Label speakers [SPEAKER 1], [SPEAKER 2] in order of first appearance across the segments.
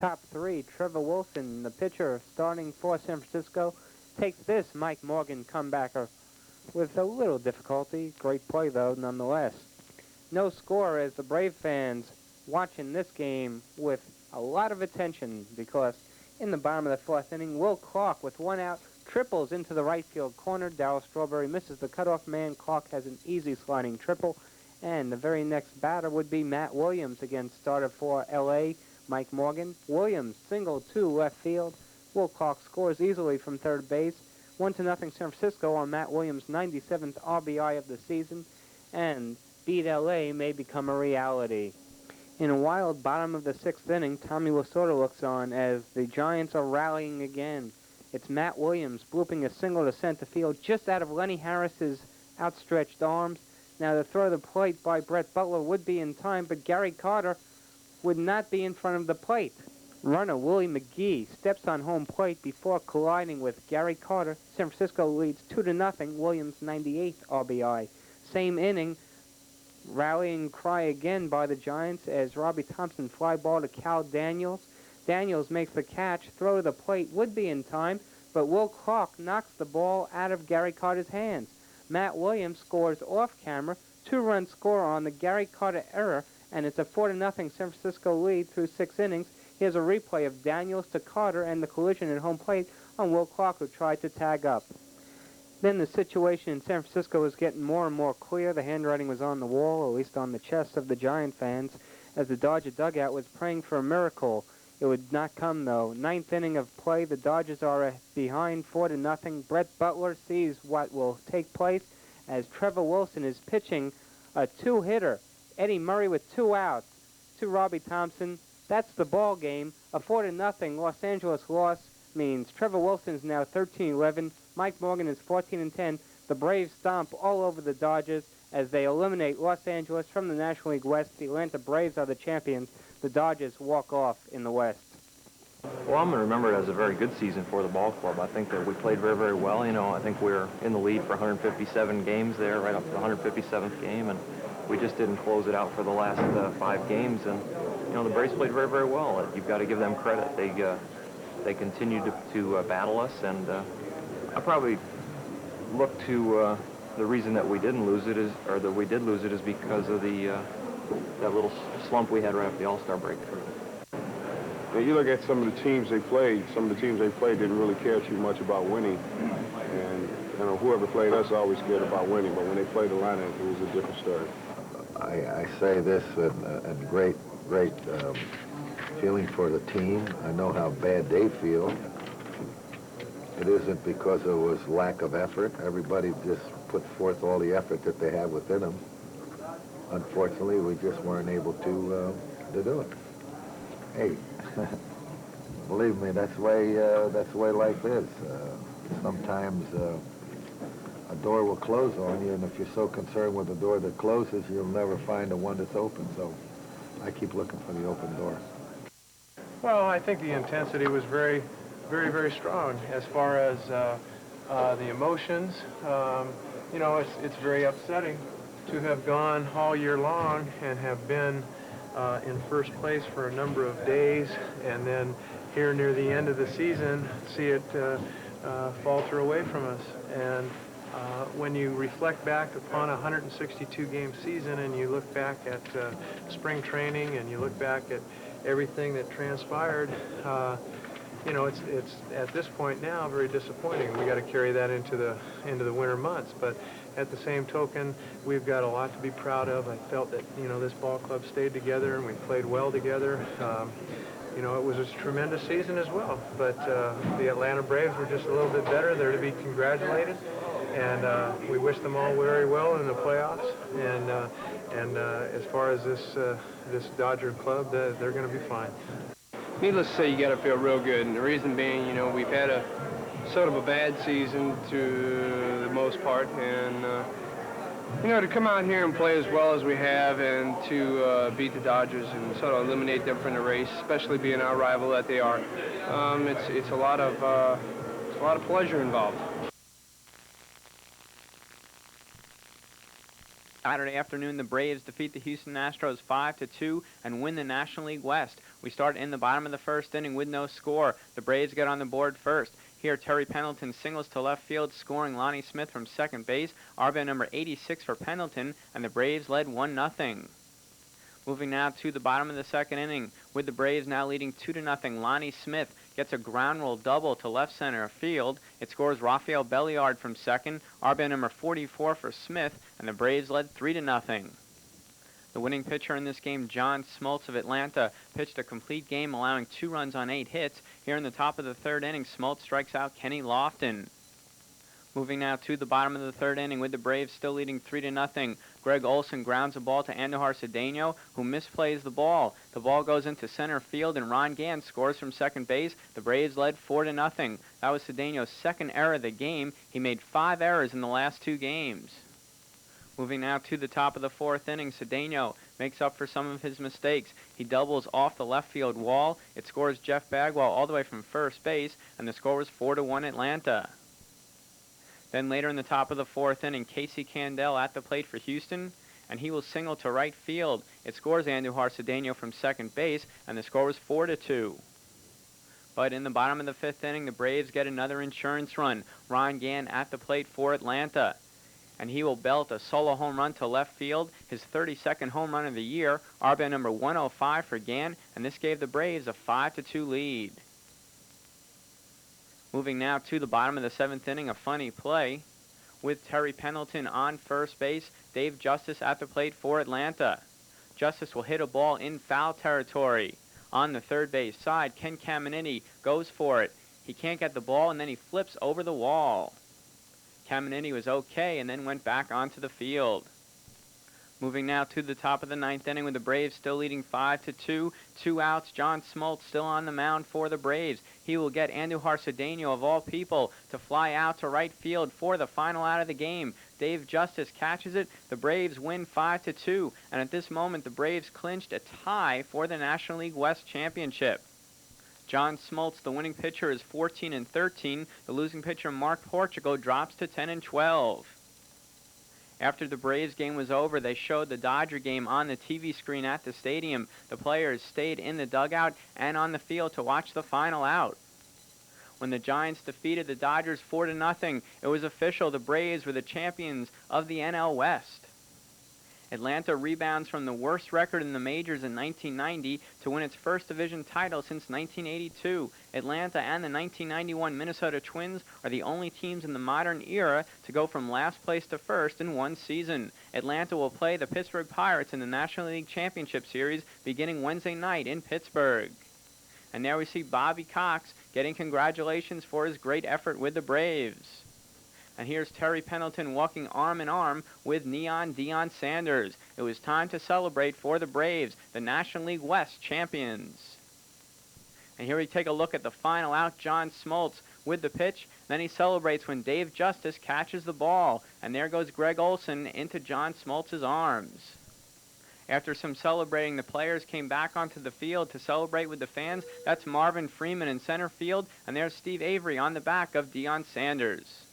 [SPEAKER 1] Top three, Trevor Wilson, the pitcher starting for San Francisco, takes this Mike Morgan comebacker with a little difficulty. Great play, though, nonetheless. No score as the Brave fans watching this game with a lot of attention because in the bottom of the fourth inning, Will Clark with one out triples into the right field corner. Darryl Strawberry misses the cutoff man. Clark has an easy sliding triple. And the very next batter would be Matt Williams against starter for L.A., Mike Morgan. Williams single to left field. Will Clark scores easily from third base. 1-0 San Francisco on Matt Williams' 97th RBI of the season. And beat L.A. may become a reality. In a wild bottom of the sixth inning, Tommy Lasorda looks on as the Giants are rallying again. It's Matt Williams blooping a single to center field just out of Lenny Harris's outstretched arms. Now the throw to the plate by Brett Butler would be in time, but Gary Carter would not be in front of the plate. Runner Willie McGee steps on home plate before colliding with Gary Carter. San Francisco leads 2-0, Williams' 98th RBI. Same inning, rallying cry again by the Giants as Robbie Thompson fly ball to Cal Daniels. Daniels makes the catch, throw to the plate would be in time, but Will Clark knocks the ball out of Gary Carter's hands. Matt Williams scores off camera, 2-run score on the Gary Carter error, and it's a 4-0 San Francisco lead through 6 innings. Here's a replay of Daniels to Carter and the collision at home plate on Will Clark, who tried to tag up. Then the situation in San Francisco was getting more and more clear. The handwriting was on the wall, at least on the chests of the Giant fans, as the Dodger dugout was praying for a miracle. It would not come, though. Ninth inning of play, the Dodgers are behind 4-0. Brett Butler sees what will take place as Trevor Wilson is pitching a two-hitter. Eddie Murray with 2 outs to Robbie Thompson. That's the ball game. A 4-0 Los Angeles loss means Trevor Wilson is now 13-11. Mike Morgan is 14-10. The Braves stomp all over the Dodgers as they eliminate Los Angeles from the National League West. The Atlanta Braves are the champions. The Dodgers walk off in the West.
[SPEAKER 2] Well, I'm going to remember it as a very good season for the ball club. I think that we played very, very well. You know, I think we were in the lead for 157 games there, right up to the 157th game, and we just didn't close it out for the last 5 games. And, you know, the Braves played very, very well. You've got to give them credit. They continued to battle us, and I probably look to the reason that we didn't lose it is, or that we did lose it, is because of that little slump we had right after the All-Star break.
[SPEAKER 3] Now you look at some of the teams they played. Some of the teams they played didn't really care too much about winning, and you know whoever played us always cared about winning. But when they played Atlanta, it was a different story.
[SPEAKER 4] I say this in great feeling for the team. I know how bad they feel. It isn't because it was lack of effort. Everybody just put forth all the effort that they have within them. Unfortunately, we just weren't able to do it. Hey, believe me, that's the way life is. Sometimes a door will close on you, and if you're so concerned with the door that closes, you'll never find the one that's open. So I keep looking for the open door.
[SPEAKER 5] Well, I think the intensity was very, very, very strong as far as the emotions. You know, it's very upsetting to have gone all year long and have been in first place for a number of days, and then here near the end of the season, see it falter away from us. And when you reflect back upon a 162-game season and you look back at spring training and you look back at everything that transpired, you know, it's at this point now very disappointing. We got to carry that into the winter months, but at the same token, we've got a lot to be proud of. I felt that, you know, this ball club stayed together and we played well together. You know, it was a tremendous season as well, but the Atlanta Braves were just a little bit better. They're to be congratulated, and we wish them all very well in the playoffs. And as far as this Dodger club, they're going to be fine.
[SPEAKER 6] Needless to say, you got to feel real good, and the reason being, you know, we've had a sort of a bad season to the most part, and you know, to come out here and play as well as we have and to beat the Dodgers and sort of eliminate them from the race, especially being our rival that they are, it's a lot of pleasure involved.
[SPEAKER 7] Saturday afternoon, the Braves defeat the Houston Astros 5-2 and win the National League West. We start in the bottom of the first inning with no score. The Braves get on the board first. Here, Terry Pendleton singles to left field, scoring Lonnie Smith from second base. RBI number 86 for Pendleton, and the Braves led 1-0. Moving now to the bottom of the second inning, with the Braves now leading 2-0. Lonnie Smith gets a ground roll double to left center field. It scores Rafael Belliard from second, RBI number 44 for Smith, and the Braves led 3-0. The winning pitcher in this game, John Smoltz of Atlanta, pitched a complete game, allowing 2 runs on 8 hits. Here in the top of the third inning, Smoltz strikes out Kenny Lofton. Moving now to the bottom of the third inning, with the Braves still leading 3-0. Greg Olson grounds a ball to Andujar Cedeno, who misplays the ball. The ball goes into center field, and Ron Gant scores from second base. The Braves led 4-0. That was Cedeno's second error of the game. He made 5 errors in the last 2 games. Moving now to the top of the fourth inning, Cedeno makes up for some of his mistakes. He doubles off the left field wall. It scores Jeff Bagwell all the way from first base, and the score was 4-1 Atlanta. Then later in the top of the fourth inning, Casey Candell at the plate for Houston, and he will single to right field. It scores Andujar Cedeno from second base, and the score was 4-2. But in the bottom of the fifth inning, the Braves get another insurance run. Ron Gant at the plate for Atlanta, and he will belt a solo home run to left field, his 32nd home run of the year, RBI number 105 for Gant, and this gave the Braves a 5-2 lead. Moving now to the bottom of the seventh inning, a funny play. With Terry Pendleton on first base, Dave Justice at the plate for Atlanta. Justice will hit a ball in foul territory. On the third base side, Ken Caminiti goes for it. He can't get the ball, and then he flips over the wall. Caminiti was okay and then went back onto the field. Moving now to the top of the ninth inning, with the Braves still leading 5-2. 2 outs, John Smoltz still on the mound for the Braves. He will get Andujar Cedeno, of all people, to fly out to right field for the final out of the game. Dave Justice catches it. The Braves win 5-2, and at this moment, the Braves clinched a tie for the National League West Championship. John Smoltz, the winning pitcher, is 14-13. The losing pitcher, Mark Portugal, drops to 10-12. After the Braves game was over, they showed the Dodger game on the TV screen at the stadium. The players stayed in the dugout and on the field to watch the final out. When the Giants defeated the Dodgers 4-0, it was official. The Braves were the champions of the NL West. Atlanta rebounds from the worst record in the majors in 1990 to win its first division title since 1982. Atlanta and the 1991 Minnesota Twins are the only teams in the modern era to go from last place to first in one season. Atlanta will play the Pittsburgh Pirates in the National League Championship Series beginning Wednesday night in Pittsburgh. And there we see Bobby Cox getting congratulations for his great effort with the Braves. And here's Terry Pendleton walking arm in arm with Neon Deion Sanders. It was time to celebrate for the Braves, the National League West champions. And here we take a look at the final out, John Smoltz with the pitch. Then he celebrates when Dave Justice catches the ball. And there goes Greg Olson into John Smoltz's arms. After some celebrating, the players came back onto the field to celebrate with the fans. That's Marvin Freeman in center field, and there's Steve Avery on the back of Deion Sanders.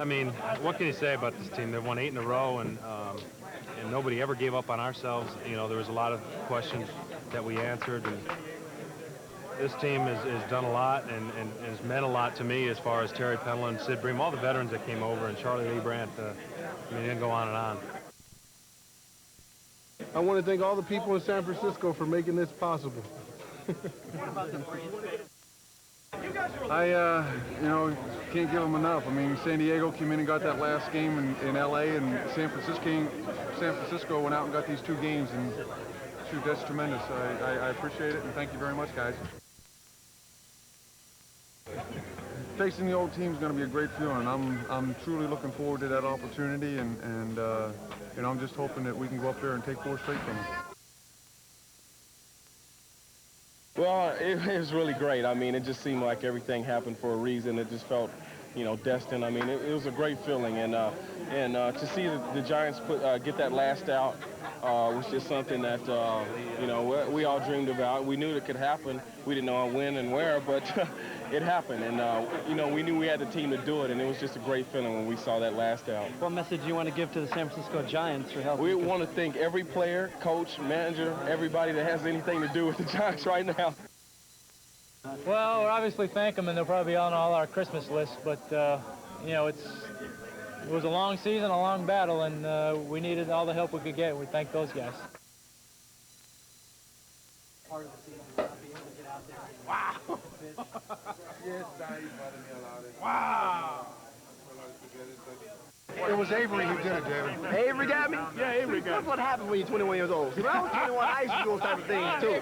[SPEAKER 8] I mean, what can you say about this team? They've won 8 in a row, and nobody ever gave up on ourselves. You know, there was a lot of questions that we answered, and this team has done a lot and has meant a lot to me as far as Terry Pendleton, Sid Bream, all the veterans that came over, and Charlie Lee Brandt. I mean, it didn't go on and on.
[SPEAKER 3] I want to thank all the people in San Francisco for making this possible. Can't give them enough. I mean, San Diego came in and got that last game in L.A., and San Francisco went out and got these 2 games, and shoot, that's tremendous. I appreciate it, and thank you very much, guys.
[SPEAKER 9] facing the old team is going to be a great feeling. I'm truly looking forward to that opportunity, and you know, I'm just hoping that we can go up there and take 4 straight from them.
[SPEAKER 10] Well, it was really great. I mean, it just seemed like everything happened for a reason. It just felt, you know, destined. I mean, it was a great feeling, and to see the Giants get that last out was just something that you know, we all dreamed about. We knew it could happen. We didn't know when and where, but it happened, and you know, we knew we had the team to do it, and it was just a great feeling when we saw that last out.
[SPEAKER 11] What message do you want to give to the San Francisco Giants for helping?
[SPEAKER 10] We want to thank every player, coach, manager, everybody that has anything to do with the Giants right now.
[SPEAKER 11] Well, we'll obviously thank them, and they'll probably be on all our Christmas lists, but you know, it was a long season, a long battle, and we needed all the help we could get. We thank those guys.
[SPEAKER 9] Wow! Wow! It was Avery who did it, David.
[SPEAKER 6] Avery got me?
[SPEAKER 9] Yeah, Avery got me.
[SPEAKER 6] That's what happens when you're 21 years old. See, when I was 21, I used to do those type of things, too.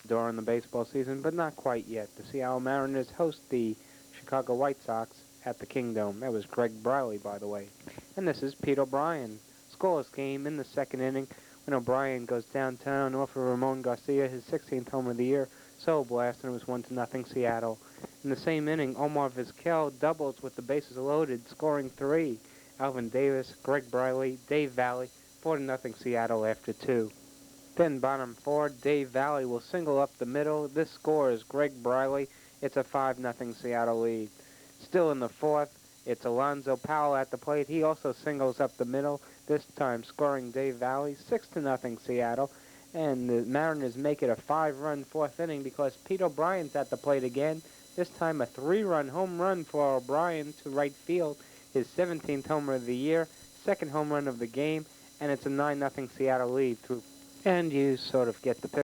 [SPEAKER 1] During the baseball season, but not quite yet. The Seattle Mariners host the Chicago White Sox at the Kingdome. That was Greg Briley, by the way. And this is Pete O'Brien. Scoreless game in the second inning when O'Brien goes downtown off of Ramon Garcia, his 16th home of the year. So blast, and it was 1-0 Seattle. In the same inning, Omar Vizquel doubles with the bases loaded, scoring 3. Alvin Davis, Greg Briley, Dave Valley, 4-0 Seattle after 2. Then bottom 4, Dave Valley will single up the middle. This score is Greg Briley. It's a 5-0 Seattle lead. Still in the 4th, it's Alonzo Powell at the plate. He also singles up the middle, this time scoring Dave Valley, 6-0 Seattle. And the Mariners make it a 5-run 4th inning because Pete O'Brien's at the plate again. This time a 3-run home run for O'Brien to right field, his 17th homer of the year, 2nd home run of the game, and it's a 9-0 Seattle lead through. And you sort of get the picture.